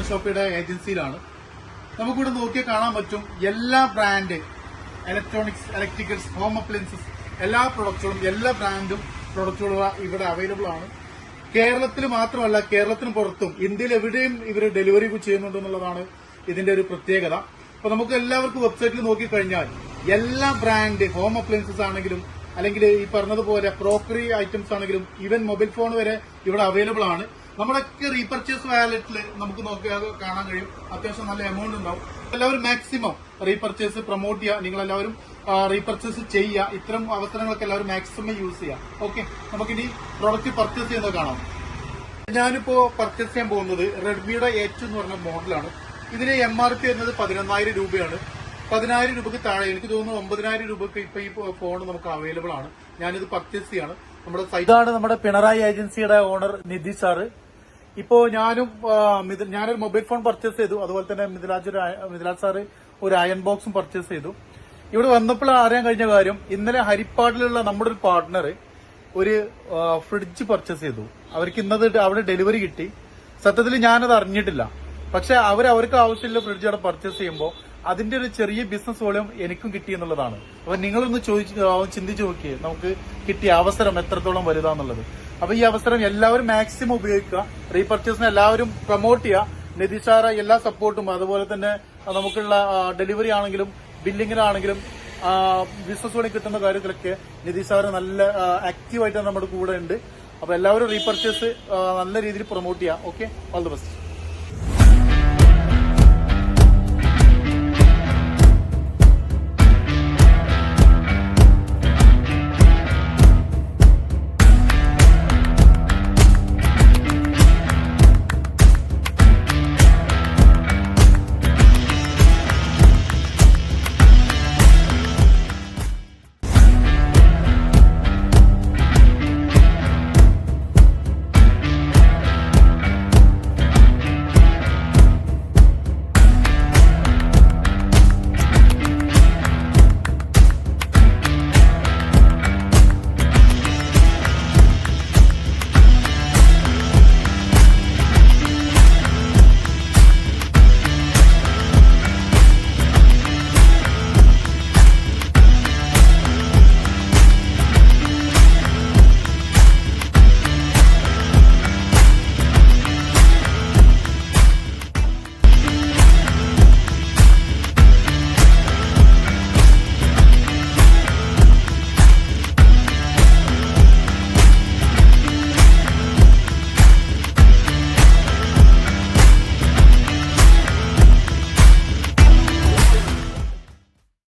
ഷോപ്പിയുടെ ഏജൻസിയിലാണ്. നമുക്കിവിടെ നോക്കിയാൽ കാണാൻ പറ്റും എല്ലാ brand electronics, electricals, home appliances എല്ലാ പ്രൊഡക്റ്റുകളും, എല്ലാ ബ്രാൻഡും പ്രൊഡക്റ്റുകളും ഇവിടെ അവൈലബിൾ ആണ്. കേരളത്തിൽ മാത്രമല്ല, കേരളത്തിന് പുറത്തും ഇന്ത്യയിൽ എവിടെയും ഇവർ ഡെലിവറി ചെയ്യുന്നുണ്ടെന്നുള്ളതാണ് ഇതിന്റെ ഒരു പ്രത്യേകത. അപ്പൊ നമുക്ക് എല്ലാവർക്കും വെബ്സൈറ്റിൽ നോക്കിക്കഴിഞ്ഞാൽ എല്ലാ ബ്രാൻഡ് ഹോം അപ്ലയൻസസ് ആണെങ്കിലും അല്ലെങ്കിൽ ഈ പറഞ്ഞതുപോലെ ക്രോക്കറി ഐറ്റംസ് ആണെങ്കിലും ഈവൻ മൊബൈൽ ഫോൺ വരെ ഇവിടെ അവൈലബിൾ ആണ്. നമ്മളൊക്കെ റീപർച്ചേസ് വാലറ്റിൽ നമുക്ക് നോക്കിയാൽ കാണാൻ കഴിയും. അത്യാവശ്യം നല്ല എമൗണ്ട് ഉണ്ടാവും. എല്ലാവരും മാക്സിമം റീപർച്ചേസ് പ്രൊമോട്ട് ചെയ്യുക. നിങ്ങളെല്ലാവരും റീപർച്ചേസ് ചെയ്യുക. ഇത്തരം അവസരങ്ങളൊക്കെ എല്ലാവരും മാക്സിമം യൂസ് ചെയ്യുക. ഓക്കെ, നമുക്കിനി പ്രോഡക്റ്റ് പർച്ചേസ് ചെയ്യുന്നത് കാണാം. ഞാനിപ്പോ പർച്ചേസ് ചെയ്യാൻ പോകുന്നത് റെഡ്മിയുടെ H എന്ന് പറഞ്ഞ മോഡലാണ്. ഇതിന് MRP വരുന്നത് 11,000 രൂപയാണ്. 10,000 രൂപയ്ക്ക് താഴെ, എനിക്ക് തോന്നുന്നു 9,000 രൂപയ്ക്ക് ഇപ്പൊ ഈ ഫോൺ നമുക്ക് അവൈലബിൾ ആണ്. ഞാനിത് പർച്ചേസ് ചെയ്യാണ്. നമ്മുടെ ഇതാണ് നമ്മുടെ പിണറായി ഏജൻസിയുടെ ഓണർ നിധി സാറ്. ഇപ്പോ ഞാനൊരു മൊബൈൽ ഫോൺ പർച്ചേസ് ചെയ്തു. അതുപോലെ തന്നെ മിഥിലാജ് സാറ് ഒരു അയൺ ബോക്സും പർച്ചേസ് ചെയ്തു. ഇവിടെ വന്നപ്പോൾ അറിയാൻ കഴിഞ്ഞ കാര്യം, ഇന്നലെ ഹരിപ്പാടിലുള്ള നമ്മുടെ ഒരു പാർട്ട്ണർ ഒരു ഫ്രിഡ്ജ് പർച്ചേസ് ചെയ്തു. അവർക്ക് ഇന്നത് അവിടെ ഡെലിവറി കിട്ടി. സത്യത്തിൽ ഞാനത് അറിഞ്ഞിട്ടില്ല. പക്ഷെ അവർക്ക് ആവശ്യമുള്ള ഫ്രിഡ്ജ് അവിടെ പർച്ചേസ് ചെയ്യുമ്പോൾ അതിന്റെ ഒരു ചെറിയ ബിസിനസ് വോളിയം എനിക്കും കിട്ടി എന്നുള്ളതാണ്. അപ്പൊ നിങ്ങളൊന്ന് ചിന്തിച്ചു നോക്കിയേ, നമുക്ക് കിട്ടിയ അവസരം എത്രത്തോളം വലുതാന്നുള്ളത്. അപ്പൊ ഈ അവസരം എല്ലാവരും മാക്സിമം ഉപയോഗിക്കുക. റീപർച്ചേസിന് എല്ലാവരും പ്രൊമോട്ട് ചെയ്യുക. നിധിസാറ എല്ലാ സപ്പോർട്ടും, അതുപോലെ തന്നെ നമുക്കുള്ള ഡെലിവറി ആണെങ്കിലും ബില്ലിങ്ങിനാണെങ്കിലും ബിസിനസ് വഴി കിട്ടുന്ന കാര്യത്തിലൊക്കെ നിധിസാറ് നല്ല ആക്റ്റീവായിട്ട് നമ്മുടെ കൂടെ ഉണ്ട്. അപ്പൊ എല്ലാവരും റീപർച്ചേസ് നല്ല രീതിയിൽ പ്രൊമോട്ട് ചെയ്യുക. Okay, all the best.